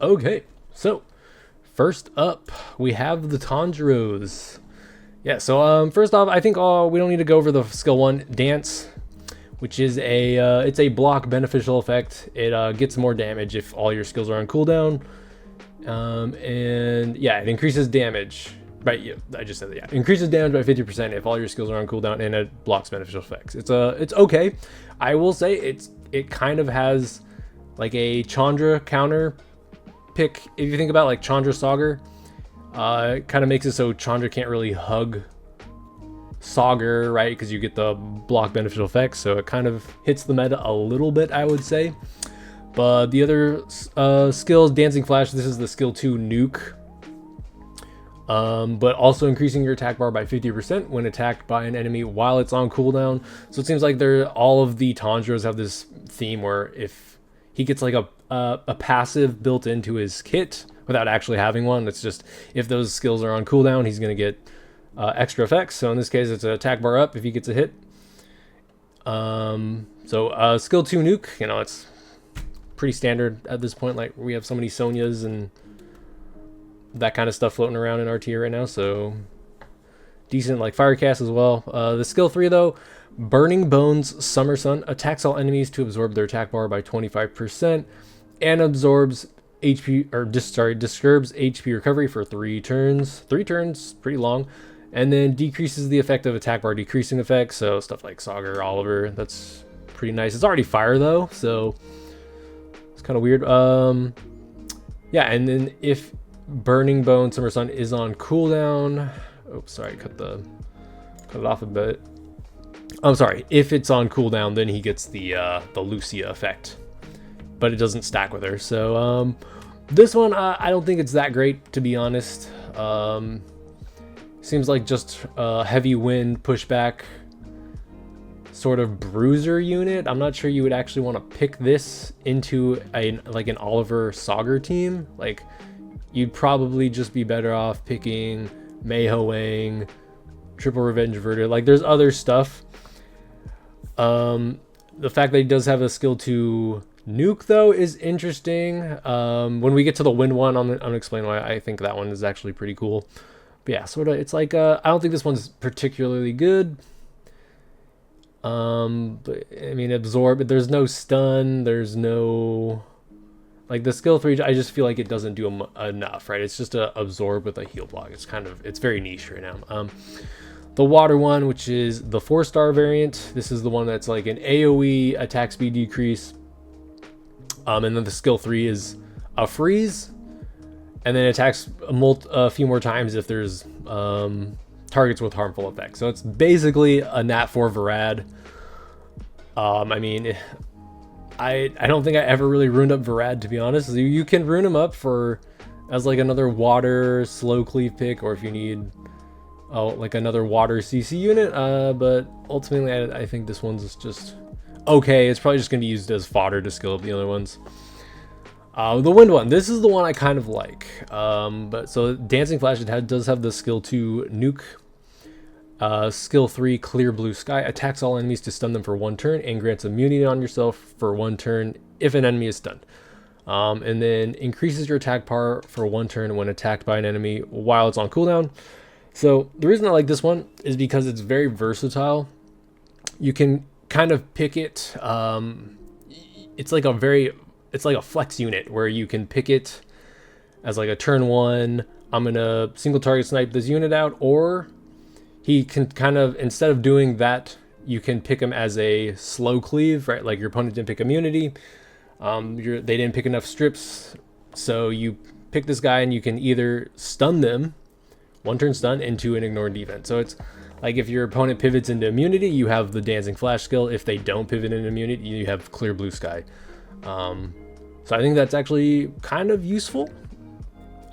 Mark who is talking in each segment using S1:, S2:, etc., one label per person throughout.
S1: Okay, so first up we have the Tanjiros. Yeah, so first off, I think we don't need to go over the skill one, Dance, which is it's a block beneficial effect. It gets more damage if all your skills are on cooldown. And yeah, it increases damage. Right, yeah, I just said that. Yeah, increases damage by 50% if all your skills are on cooldown, and it blocks beneficial effects. It's okay. I will say it kind of has like a Chandra counter pick. If you think about like Chandra Sagar, it kind of makes it so Chandra can't really hug Sagar, right? Because you get the block beneficial effects, so it kind of hits the meta a little bit, I would say. But the other skills, Dancing Flash, this is the skill 2 nuke. But also increasing your attack bar by 50% when attacked by an enemy while it's on cooldown. So it seems like all of the Tanjiros have this theme where if he gets like a passive built into his kit without actually having one, it's just if those skills are on cooldown, he's going to get extra effects. So in this case, it's an attack bar up if he gets a hit. So skill 2 nuke, it's pretty standard at this point. Like we have so many Sonyas and that kind of stuff floating around in RTA right now, so decent like fire cast as well. The skill 3 though, Burning Bones Summer Sun, attacks all enemies to absorb their attack bar by 25% and absorbs HP disturbs HP recovery for 3 turns. 3 turns, pretty long. And then decreases the effect of attack bar decreasing effects, so stuff like Sagar, Oliver, that's pretty nice. It's already fire though, so it's kind of weird. Yeah, and then if Burning Bone Summer Sun is on cooldown. Oh, sorry, cut it off a bit. I'm sorry. If it's on cooldown, then he gets the Lucia effect, but it doesn't stack with her. So this one, I don't think it's that great, to be honest. Seems like just heavy wind pushback sort of bruiser unit. I'm not sure you would actually want to pick this into an Oliver Sagar team. Like, you'd probably just be better off picking Mei Hoang, Triple Revenge Verter. Like, there's other stuff. The fact that he does have a skill 2 nuke, though, is interesting. When we get to the wind one, I'm explain why I think that one is actually pretty cool. But yeah, sort of, it's like, I don't think this one's particularly good. But, I mean, absorb, there's no stun, there's no... Like the skill 3, I just feel like it doesn't do enough, right? It's just a absorb with a heal block. It's very niche right now. The water one, which is the 4-star variant. This is the one that's like an AoE attack speed decrease. And then the skill 3 is a freeze. And then it attacks a few more times if there's targets with harmful effects. So it's basically a Nat 4 Varad. I mean... I don't think I ever really ruined up Varad, to be honest. You can rune him up as like another water slow cleave pick, or if you need like another water CC unit. But ultimately, I think this one's just okay. It's probably just going to be used as fodder to skill up the other ones. The wind one. This is the one I kind of like. But so Dancing Flash, it does have the skill 2 nuke. Skill 3, Clear Blue Sky, attacks all enemies to stun them for 1 turn and grants immunity on yourself for 1 turn if an enemy is stunned. And then increases your attack power for 1 turn when attacked by an enemy while it's on cooldown. So the reason I like this one is because it's very versatile. You can kind of pick it. It's like a flex unit where you can pick it as like a turn 1. I'm gonna single target snipe this unit out, or he can kind of, instead of doing that, you can pick him as a slow cleave, right? Like your opponent didn't pick immunity. They didn't pick enough strips. So you pick this guy and you can either stun them, 1 turn stun, into an ignore defense. So it's like if your opponent pivots into immunity, you have the Dancing Flash skill. If they don't pivot into immunity, you have Clear Blue Sky. So I think that's actually kind of useful,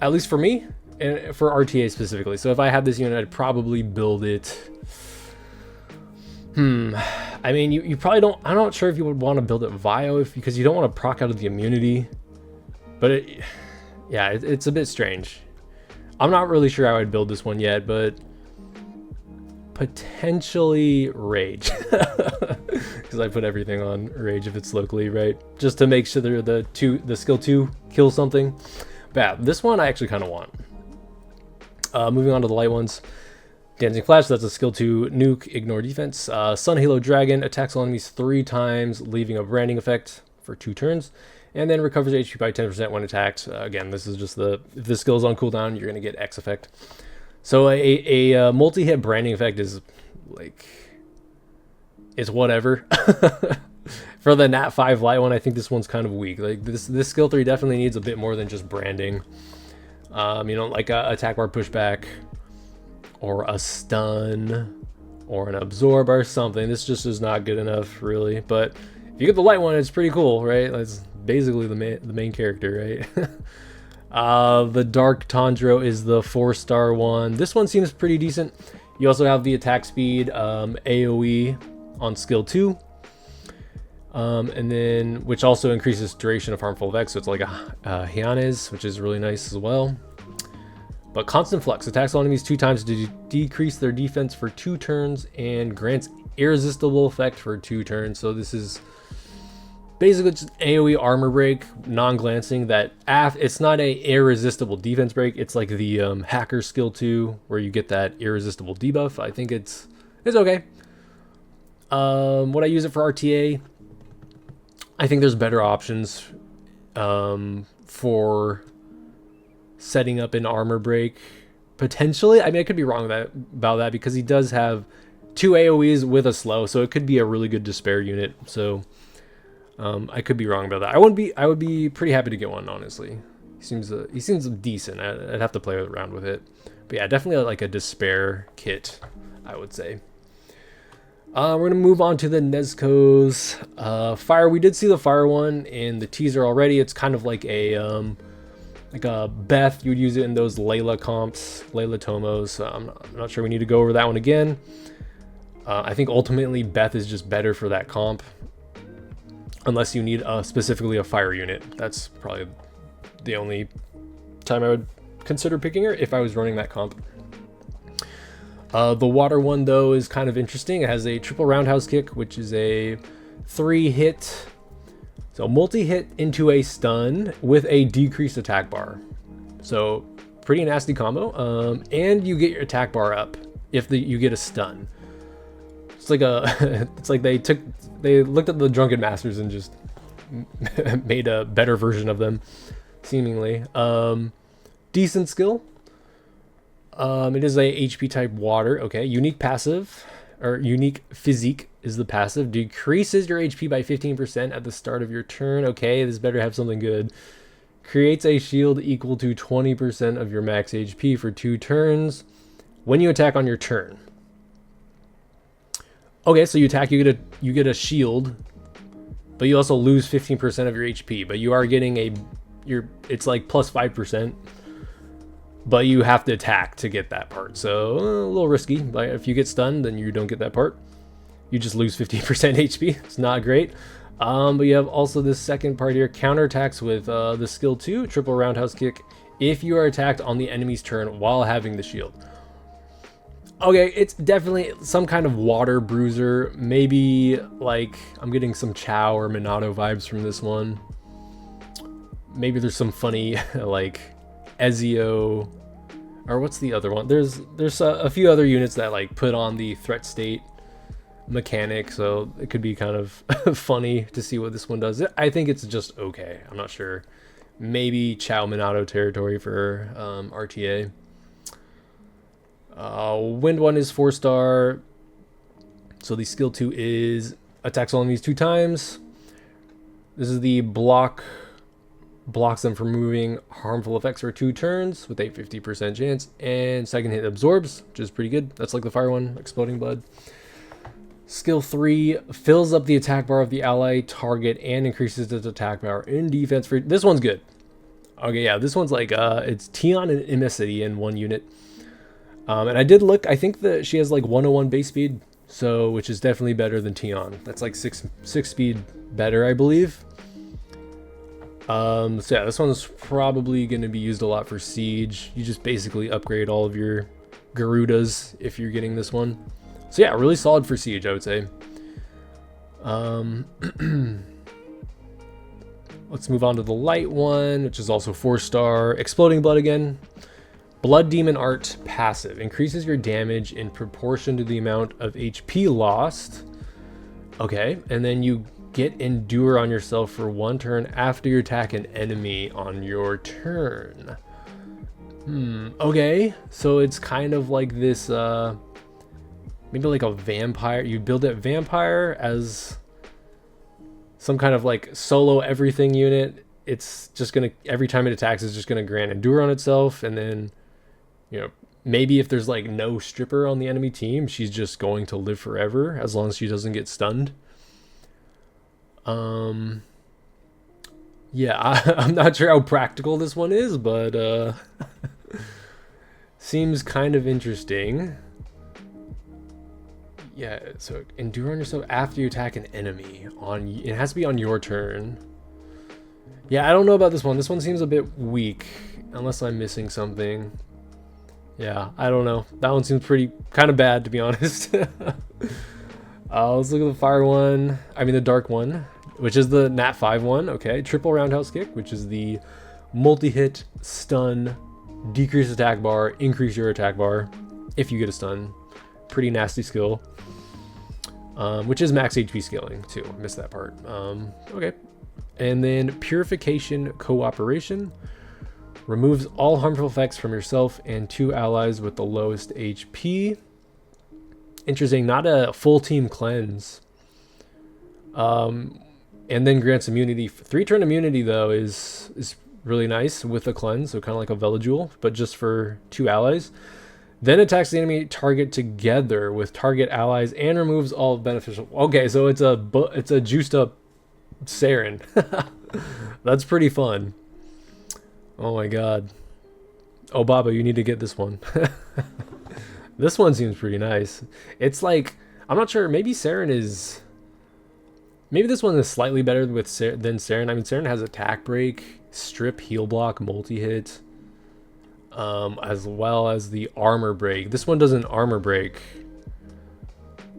S1: at least for me. And for RTA specifically. So if I had this unit, I'd probably build it. I mean, you probably don't. I'm not sure if you would want to build it Vio because you don't want to proc out of the immunity. But it's a bit strange. I'm not really sure how I'd build this one yet, but Potentially rage, because I put everything on rage if it's locally, right? Just to make sure the skill 2 kills something. But yeah, this one I actually kind of want. Moving on to the light ones. Dancing Flash, that's a skill 2 nuke, ignore defense. Sun Halo Dragon attacks all enemies 3 times, leaving a branding effect for 2 turns, and then recovers HP by 10% when attacked. Again, this is just if the skill is on cooldown, you're going to get X effect. So a multi-hit branding effect is like, it's whatever. For the Nat 5 light one, I think this one's kind of weak. Like this skill 3 definitely needs a bit more than just branding. You know, like a attack bar pushback, or a stun, or an absorb or something. This just is not good enough, really. But if you get the light one, it's pretty cool, right? That's basically the main character, right? The Dark Tanjiro is the 4-star one. This one seems pretty decent. You also have the attack speed, AoE on skill 2, and then which also increases duration of harmful effects. So it's like a Hyanes, which is really nice as well. But Constant Flux attacks all enemies 2 times to decrease their defense for 2 turns and grants irresistible effect for 2 turns. So this is basically just AoE armor break, non-glancing. That it's not a irresistible defense break. It's like the hacker skill 2, where you get that irresistible debuff. I think it's okay. Would I use it for RTA? I think there's better options for setting up an armor break. Potentially, I mean, I could be wrong about that because he does have 2 AoEs with a slow, so it could be a really good despair unit. So I could be wrong about that. I would be pretty happy to get one, honestly. He seems decent. I'd have to play around with it. But yeah, definitely like a despair kit, I would say. We're gonna move on to the Nezukos. Fire. We did see the fire one in the teaser already. It's kind of like a Beth. You would use it in those Layla comps, Layla Tomos. I'm not sure we need to go over that one again. I think ultimately Beth is just better for that comp, unless you need specifically a fire unit. That's probably the only time I would consider picking her if I was running that comp. The water one, though, is kind of interesting. It has a triple roundhouse kick, which is a 3-hit, so multi-hit into a stun with a decreased attack bar. So pretty nasty combo. And you get your attack bar up if you get a stun. It's like it's like they looked at the Drunken Masters and just made a better version of them, seemingly. Decent skill. It is a HP type water. Okay, unique passive, or unique physique is the passive. Decreases your HP by 15% at the start of your turn. Okay, this better have something good. Creates a shield equal to 20% of your max HP for 2 turns when you attack on your turn. Okay, so you attack, you get a shield, but you also lose 15% of your HP. But you are getting it's like plus 5%. But you have to attack to get that part, so a little risky. Like if you get stunned, then you don't get that part. You just lose 15% HP. It's not great. But you have also this second part here: counterattacks with the skill 2, triple roundhouse kick, if you are attacked on the enemy's turn while having the shield. Okay, it's definitely some kind of water bruiser. Maybe like I'm getting some Chow or Minato vibes from this one. Maybe there's some funny like Ezio, or what's the other one? There's a few other units that like put on the threat state mechanic, so it could be kind of funny to see what this one does. I think it's just okay. I'm not sure. Maybe Chow Minato territory for RTA. Wind one is 4-star. So the skill 2 is attacks all enemies 2 times. This is the blocks them from moving harmful effects for 2 turns with a 50% chance, and second hit absorbs, which is pretty good. That's like the fire one, exploding blood. Skill 3 fills up the attack bar of the ally target and increases its attack power in defense for. This one's good. Okay, yeah, this one's like it's Tion and Immensity in one unit. And I did look. I think that she has like 101 base speed, so which is definitely better than Tion. That's like six speed better, I believe. So yeah, this one's probably going to be used a lot for siege. You just basically upgrade all of your Garudas if you're getting this one. So yeah, really solid for Siege, I would say. Let's move on to the light one, which is also 4-star. Exploding Blood again. Blood Demon Art passive. Increases your damage in proportion to the amount of HP lost. Okay, and then you get Endure on yourself for 1 turn after you attack an enemy on your turn. Okay, so it's kind of like this, maybe like a vampire. You build that vampire as some kind of like solo everything unit. It's just gonna, every time it attacks, it's just gonna grant Endure on itself, and then, you know, maybe if there's like no stripper on the enemy team, she's just going to live forever as long as she doesn't get stunned. Yeah, I'm not sure how practical this one is, but seems kind of interesting. Yeah, so Endure on yourself after you attack an enemy. It has to be on your turn. Yeah, I don't know about this one. This one seems a bit weak, unless I'm missing something. Yeah, I don't know. That one seems pretty kind of bad, to be honest. Let's look at the fire one. I mean the dark one, which is the Nat 5 one. Okay, triple roundhouse kick, which is the multi-hit, stun, decrease attack bar, increase your attack bar if you get a stun. Pretty nasty skill. Which is max HP scaling too. I missed that part. Okay. And then Purification Cooperation. Removes all harmful effects from yourself and 2 allies with the lowest HP. Interesting, not a full team cleanse. And then grants immunity. 3-turn immunity though is really nice with a cleanse, so kind of like a Veligul, but just for 2 allies. Then attacks the enemy target together with target allies and removes all beneficial. Okay, so it's a juiced up Saren. That's pretty fun. Oh my god. Oh Baba, you need to get this one. This one seems pretty nice. It's like, I'm not sure, maybe Saren is, maybe this one is slightly better than Saren. I mean, Saren has attack break, strip, heal block, multi-hit, as well as the armor break. This one doesn't armor break,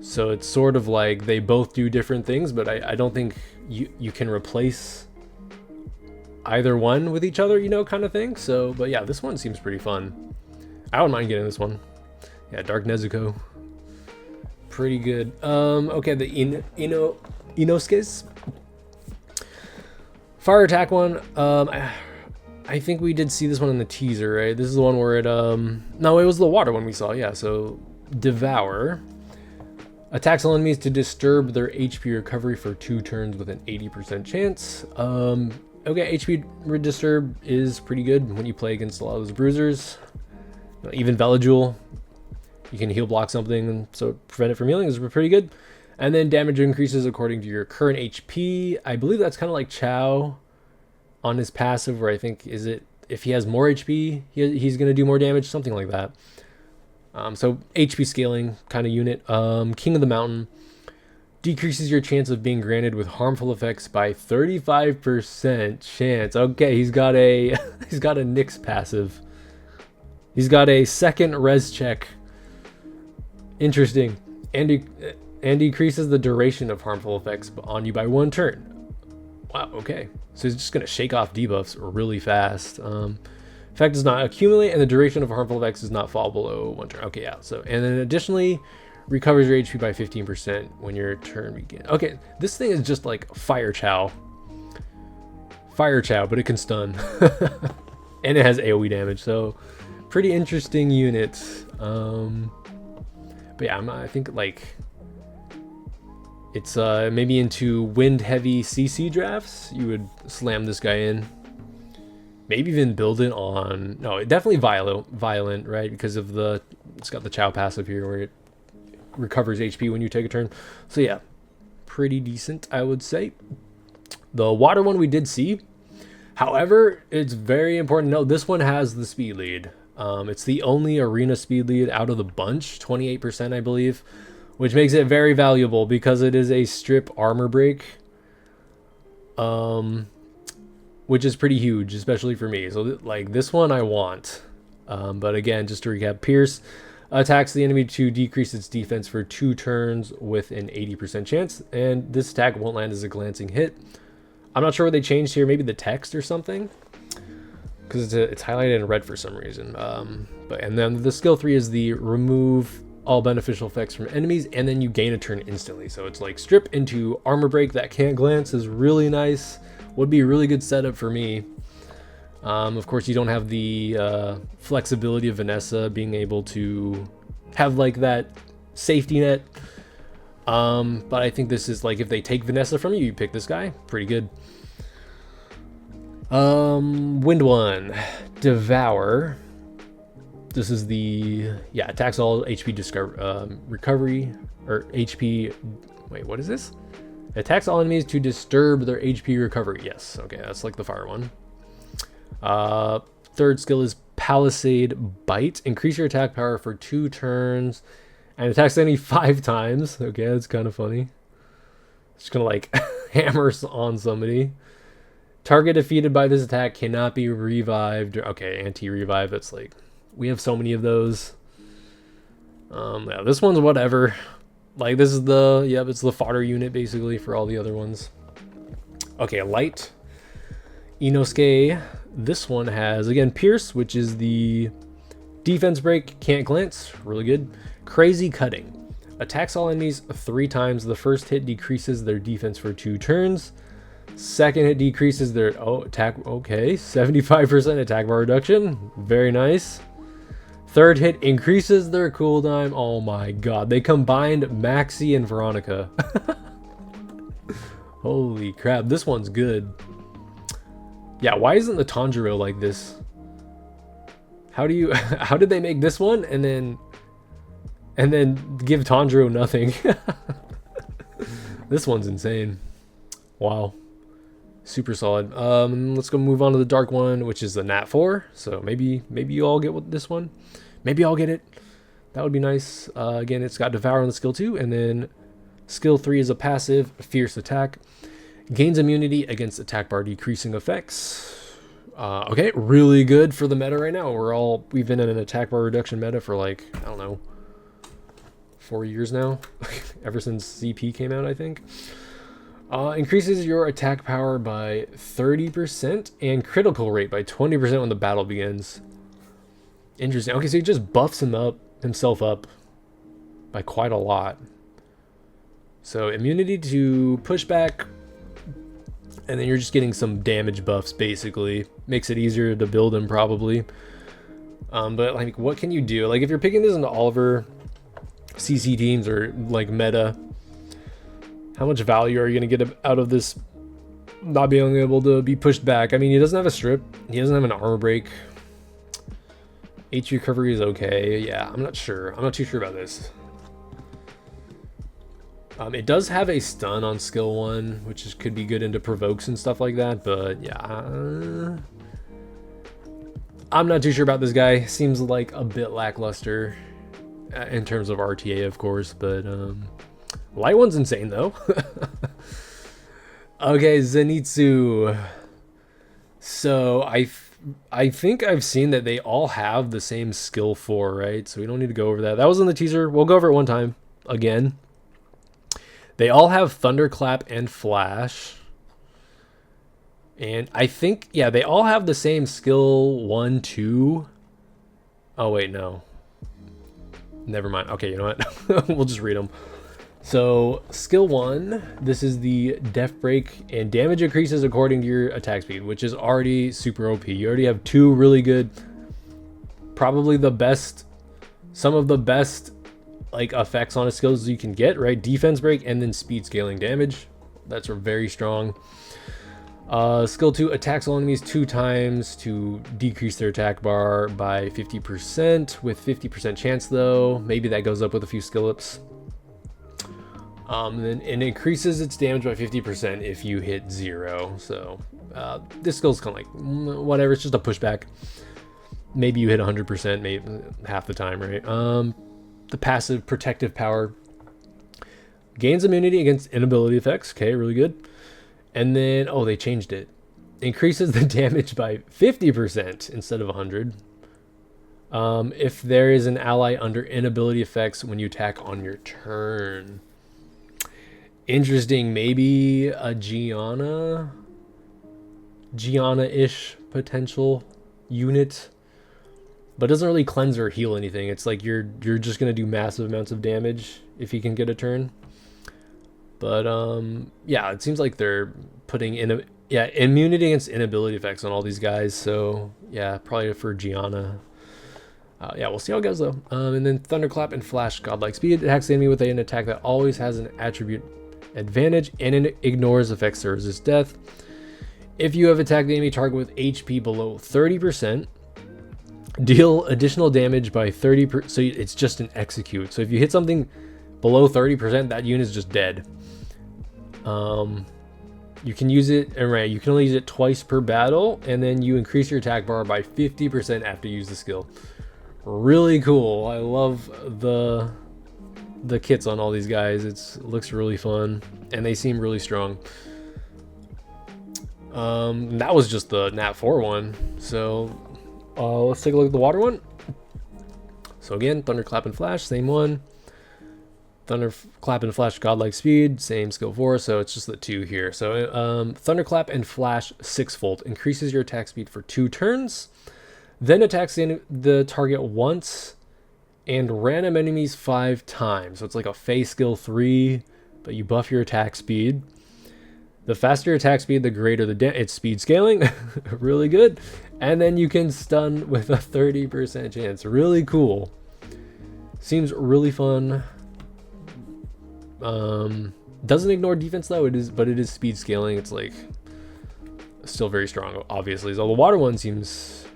S1: so it's sort of like they both do different things, but I don't think you can replace either one with each other, you know, kind of thing. So, but yeah, this one seems pretty fun. I wouldn't mind getting this one. Yeah, Dark Nezuko, pretty good. Okay, the Inosukes fire attack one. I think we did see this one in the teaser, right? This is the one where it no, it was the water one we saw. Yeah, so Devour attacks all enemies to disturb their HP recovery for 2 turns with an 80% chance. Okay, HP disturb is pretty good when you play against a lot of those bruisers. Even Veligul, you can heal block something, so prevent it from healing is pretty good. And then damage increases according to your current HP. I believe that's kind of like Chow on his passive, where I think, is it if he has more HP, he's going to do more damage, something like that. So HP scaling kind of unit. King of the Mountain decreases your chance of being granted with harmful effects by 35% chance. Okay, he's got a he's got a Nyx passive. He's got a second res check. Interesting. And decreases the duration of harmful effects on you by 1 turn. Wow, okay. So he's just going to shake off debuffs really fast. Effect does not accumulate, and the duration of harmful effects does not fall below 1 turn. Okay, yeah. So, and then additionally, recovers your HP by 15% when your turn begins. Okay, this thing is just like Fire Chow. Fire Chow, but it can stun. And it has AoE damage, so pretty interesting unit. But yeah, I think like it's maybe into wind heavy CC drafts, you would slam this guy in. Maybe even build it on, no, definitely violent, right? Because of it's got the Chow passive here where it recovers HP when you take a turn. So yeah, pretty decent, I would say. The water one we did see. However, it's very important to note this one has the speed lead. It's the only arena speed lead out of the bunch, 28%, I believe, which makes it very valuable because it is a strip armor break, which is pretty huge, especially for me. So like this one I want. But again, just to recap, Pierce, Attacks the enemy to decrease its defense for 2 turns with an 80% chance. And this attack won't land as a glancing hit. I'm not sure what they changed here. Maybe the text or something. Because it's highlighted in red for some reason. And then the skill 3 is the remove all beneficial effects from enemies, and then you gain a turn instantly. So it's like strip into armor break that can't glance is really nice. Would be a really good setup for me. Of course, you don't have the flexibility of Vanessa being able to have like that safety net. But I think this is like if they take Vanessa from you, you pick this guy. Pretty good. Wind 1, Devour. This is the, attacks all HP recovery, or HP, wait, what is this? Attacks all enemies to disturb their HP recovery. Yes, okay, that's like the fire one. Third skill is Palisade Bite. Increase your attack power for 2 turns, and attacks the enemy 5 times. Okay, that's kind of funny. Just gonna like hammer on somebody. Target defeated by this attack cannot be revived. Okay, anti-revive, that's like, we have so many of those. Yeah, this one's whatever. Like this is the, it's the fodder unit basically for all the other ones. Okay, light. Inosuke. This one has, again, Pierce, which is the defense break, can't glance, really good. Crazy Cutting. Attacks all enemies 3 times. The first hit decreases their defense for 2 turns. Second hit decreases their attack, okay, 75% attack bar reduction. Very nice. Third hit increases their cooldown. Oh my god, they combined Maxi and Veronica. Holy crap, this one's good. Yeah, why isn't the Tanjiro like this? How did they make this one and then give Tanjiro nothing? This one's insane. Wow. Super solid. Let's go move on to the dark one, which is the Nat 4. So maybe you all get this one. Maybe I'll get it. That would be nice. Again, it's got Devour on the skill 2, and then skill 3 is a passive, Fierce Attack. Gains immunity against attack bar decreasing effects. Okay, really good for the meta right now. We've been in an attack bar reduction meta for like, I don't know, 4 years now. Ever since CP came out, I think. Increases your attack power by 30% and critical rate by 20% when the battle begins. Interesting. Okay, so he just buffs himself up by quite a lot. So immunity to pushback, and then you're just getting some damage buffs basically. Makes it easier to build him probably. But like, what can you do? Like if you're picking this into Oliver CC teams or like meta, how much value are you going to get out of this not being able to be pushed back? I mean, he doesn't have a strip. He doesn't have an armor break. H recovery is okay. Yeah, I'm not sure. I'm not too sure about this. It does have a stun on skill 1, which could be good into provokes and stuff like that. But yeah, I'm not too sure about this guy. Seems like a bit lackluster in terms of RTA, of course. But light one's insane though. Okay, Zenitsu. So I think I've seen that they all have the same skill 4, right? So we don't need to go over that. That was in the teaser. We'll go over it one time again. They all have Thunderclap and Flash. And I think, yeah, they all have the same skill 1, 2. Oh, wait, no. Never mind. Okay, you know what? We'll just read them. So, skill 1, this is the Def Break, and damage increases according to your attack speed, which is already super OP. You already have 2 really good, probably the best, some of the best like effects on a skills you can get, right? Defense break and then speed scaling damage. That's very strong. Skill 2, attacks all enemies 2 times to decrease their attack bar by 50% with 50% chance though. Maybe that goes up with a few skill ups. Then it increases its damage by 50% if you hit 0. So this skill's kind of like whatever, it's just a pushback. Maybe you hit 100%, maybe half the time, right? The passive protective power gains immunity against inability effects. Okay, really good. And then, oh, they changed it. Increases the damage by 50% instead of 100. If there is an ally under inability effects when you attack on your turn. Interesting. Maybe a Gianna-ish potential unit, but it doesn't really cleanse or heal anything. It's like you're just gonna do massive amounts of damage if you can get a turn. But yeah, it seems like they're putting in immunity against inability effects on all these guys. So yeah, probably for Gianna. Yeah, we'll see how it goes though. And then Thunderclap and Flash Godlike Speed attacks the enemy with an attack that always has an attribute advantage and it ignores effects that resist death. If you have attacked the enemy target with HP below 30%, deal additional damage by 30%. So it's just an execute. So if you hit something below 30%, that unit is just dead. You can use it, right? You can only use it twice per battle, and then you increase your attack bar by 50% after you use the skill. Really cool. I love the kits on all these guys. It looks really fun, and they seem really strong. That was just the Nat 4 one. So let's take a look at the water one. So again, Thunderclap and Flash, same one. Thunderclap and Flash Godlike Speed, same skill 4, so it's just the 2 here. So Thunderclap and Flash 6-fold increases your attack speed for 2 turns, then attacks the target once and random enemies 5 times. So it's like a phase skill 3, but you buff your attack speed. The faster your attack speed, the greater the it's speed scaling. Really good. And then you can stun with a 30% chance. Really cool. Seems really fun. Doesn't ignore defense though, but it is speed scaling. It's like still very strong, obviously. So the water one seems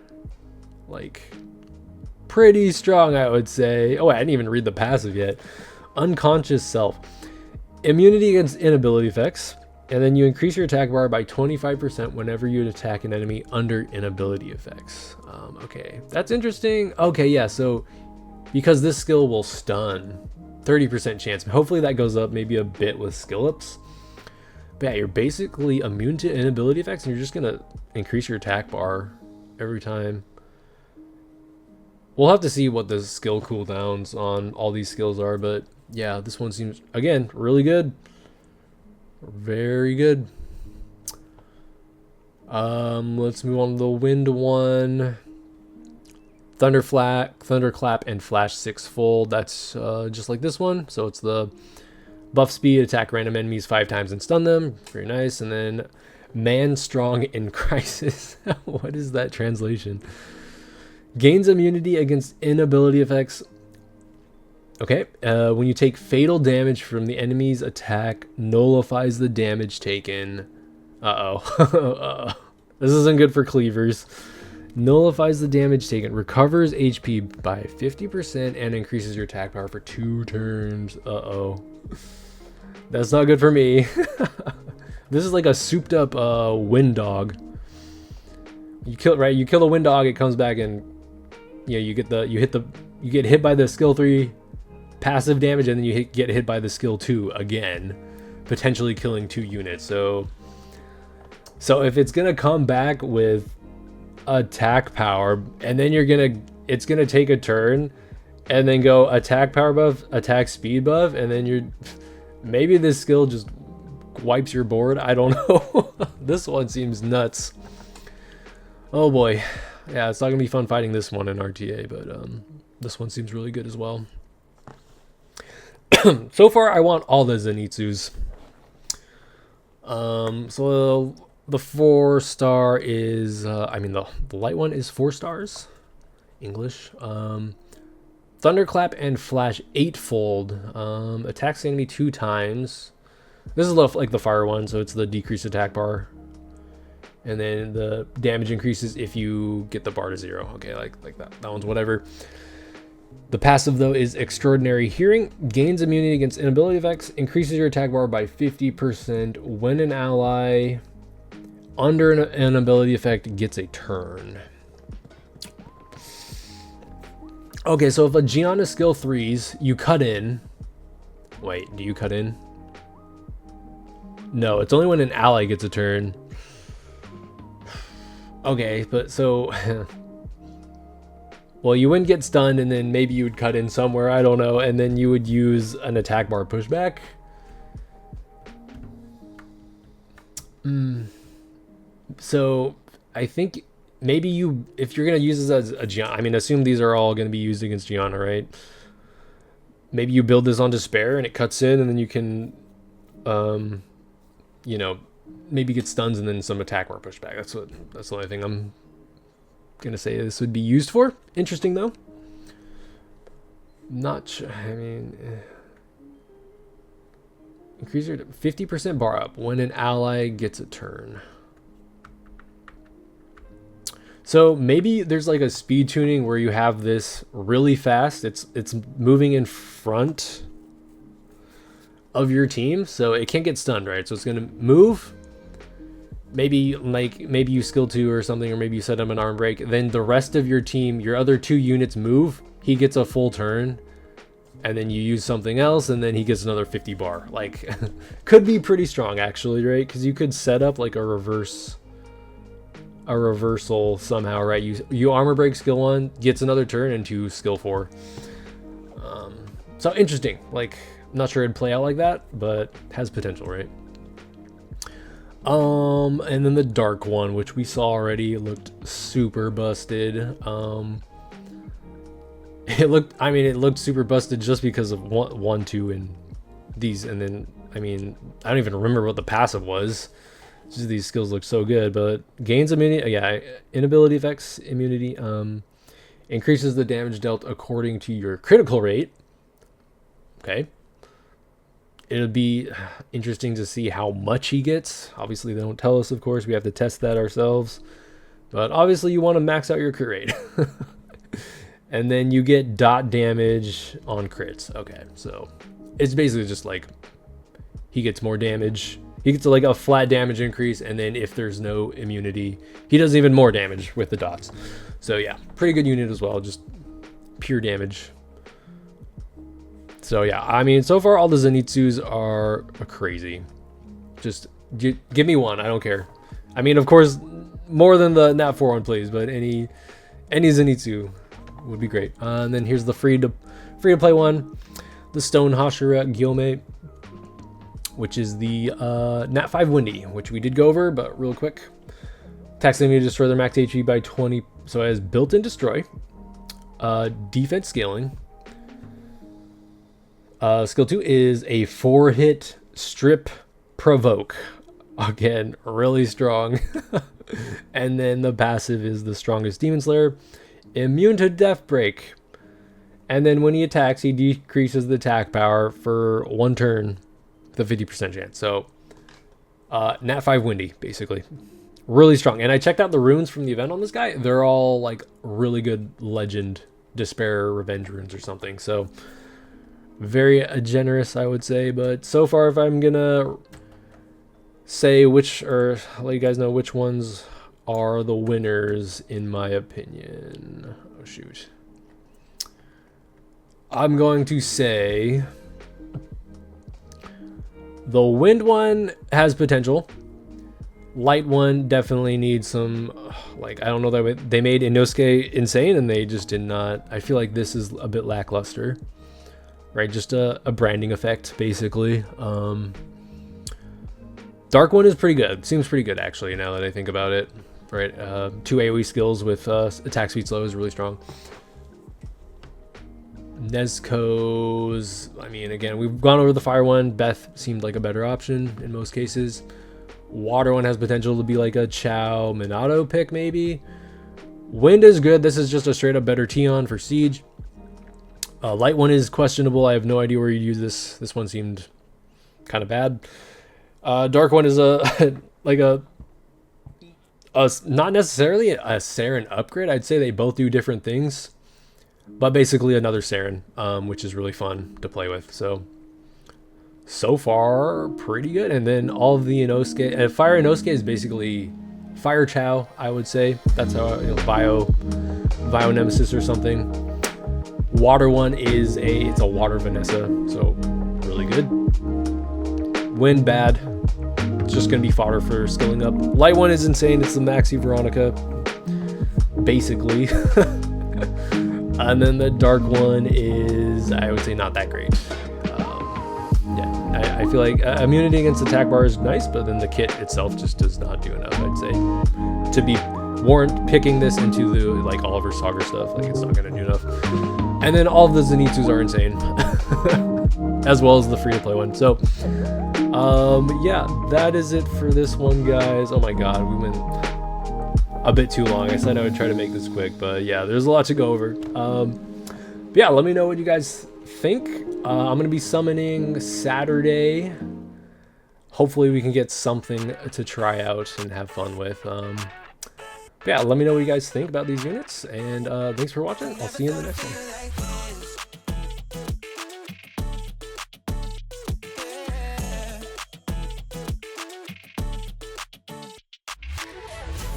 S1: like pretty strong, I would say. Oh, I didn't even read the passive yet. Unconscious Self. Immunity against inability effects, and then you increase your attack bar by 25% whenever you attack an enemy under inability effects. Okay, that's interesting. Okay, yeah, so because this skill will stun, 30% chance. Hopefully that goes up maybe a bit with skill ups. But yeah, you're basically immune to inability effects, and you're just gonna increase your attack bar every time. We'll have to see what the skill cooldowns on all these skills are, but yeah, this one seems, again, really good. Very good. Let's move on to the wind one. Thunderclap and Flash 6-fold. That's just like this one. So it's the buff speed, attack random enemies 5 times and stun them. Very nice. And then Man Strong in Crisis. What is that translation? Gains immunity against inability effects. Okay. When you take fatal damage from the enemy's attack, nullifies the damage taken. Uh-oh. This isn't good for cleavers. Nullifies the damage taken, recovers HP by 50%, and increases your attack power for 2 turns. Uh-oh. That's not good for me. This is like a souped up wind dog. You kill a wind dog, it comes back and yeah, you get hit by the skill 3 passive damage, and then you get hit by the skill 2 again, potentially killing 2 units. So if it's gonna come back with attack power, and then it's gonna take a turn and then go attack power buff, attack speed buff, and then maybe this skill just wipes your board. I don't know. This one seems nuts. Oh boy. Yeah, it's not gonna be fun fighting this one in RTA, but this one seems really good as well. So far I want all the Zenitsus. So the 4-star is, the light one is 4 stars, English. Thunderclap and Flash 8-fold, attacks the enemy 2 times. This is like the fire one, so it's the decreased attack bar. And then the damage increases if you get the bar to 0. Okay, like that. That one's whatever. The passive, though, is Extraordinary Hearing. Gains immunity against inability effects. Increases your attack bar by 50% when an ally under an ability effect gets a turn. Okay, so if a Gianna skill 3s, you cut in. Wait, do you cut in? No, it's only when an ally gets a turn. Okay, but so Well, you wouldn't get stunned, and then maybe you would cut in somewhere, I don't know, and then you would use an attack bar pushback. So I think maybe you, if you're going to use this as a Gianna, I mean, assume these are all going to be used against Gianna, right? Maybe you build this on Despair and it cuts in, and then you can, you know, maybe get stuns and then some attack bar pushback. That's the only thing I'm going to say this would be used for. Interesting, though. Not sure, I mean... Increase your 50% bar up when an ally gets a turn. So maybe there's like a speed tuning where you have this really fast. It's moving in front of your team, so it can't get stunned, right? So it's gonna move. Maybe you skill 2 or something, or maybe you set him an arm break. Then the rest of your team, your other 2 units move. He gets a full turn. And then you use something else, and then he gets another 50 bar. Like, could be pretty strong, actually, right? Because you could set up like a reversal somehow, right? You armor break skill 1, gets another turn into skill 4. So interesting. Like, I'm not sure it'd play out like that, but has potential, right? And then the dark one, which we saw already, looked super busted. It looked super busted just because of 1, 2, and these, and then, I mean, I don't even remember what the passive was. Just these skills look so good, but gains immunity, yeah, inability effects, immunity, increases the damage dealt according to your critical rate. Okay. It'll be interesting to see how much he gets. Obviously, they don't tell us, of course. We have to test that ourselves. But obviously, you want to max out your crit rate. And then you get dot damage on crits. Okay, so it's basically just like he gets more damage. He gets like a flat damage increase, and then if there's no immunity, he does even more damage with the dots. So yeah, pretty good unit as well, just pure damage. So yeah, I mean, so far all the Zenitsus are crazy. Just give me one, I don't care. I mean, of course, more than the Nat 4 one, please, but any Zenitsu would be great. And then here's the free to play one, the Stone Hashira Gyomei, which is the Nat 5 Windy, which we did go over, but real quick. Attacks enemy to destroy their max HP by 20, so it has built-in destroy, defense scaling. Skill 2 is a 4-hit strip provoke. Again, really strong. And then the passive is the strongest Demon Slayer. Immune to Death Break. And then when he attacks, he decreases the attack power for 1 turn with a 50% chance. So, Nat 5 Windy, basically. Really strong. And I checked out the runes from the event on this guy. They're all, like, really good Legend, Despair, Revenge runes or something. So, very generous, I would say. But so far, if I'm going to say which, or let you guys know which ones are the winners, in my opinion. Oh, shoot. I'm going to say the wind one has potential. Light one definitely needs some, like, I don't know, that they made Inosuke insane and they just did not. I feel like this is a bit lackluster, right? Just a branding effect, basically. Dark one is pretty good. Seems pretty good, actually, now that I think about it. Right, 2 AoE skills with attack speed slow is really strong. Nezukos, I mean, again, we've gone over the fire one. Beth seemed like a better option in most cases. Water one has potential to be like a Chow Minato pick, maybe. Wind is good. This is just a straight up better Tion for Siege. Light one is questionable. I have no idea where you'd use this. This one seemed kind of bad. Dark one is a like a not necessarily a Saren upgrade. I'd say they both do different things, but basically another Saren, which is really fun to play with. So far, pretty good. And then all of the Inosuke, Fire Inosuke is basically Fire Chow, I would say. That's how, Bio Nemesis or something. Water one is it's a Water Vanessa, so really good. Wind bad. It's just gonna be fodder for skilling up. Light one is insane. It's the Maxi Veronica, basically. And then the dark one is, I would say, not that great. Yeah, I feel like immunity against attack bar is nice, but then the kit itself just does not do enough, I'd say, to be warrant picking this into the like Oliver Saga stuff. Like, it's not gonna do enough. And then all of the Zenitsus are insane, as well as the free-to-play one. So, yeah, that is it for this one, guys. Oh my god, we went a bit too long. I said I would try to make this quick, but yeah, there's a lot to go over. But yeah, let me know what you guys think. I'm gonna be summoning Saturday. Hopefully we can get something to try out and have fun with. But yeah, let me know what you guys think about these units, and thanks for watching. I'll see you in the next one.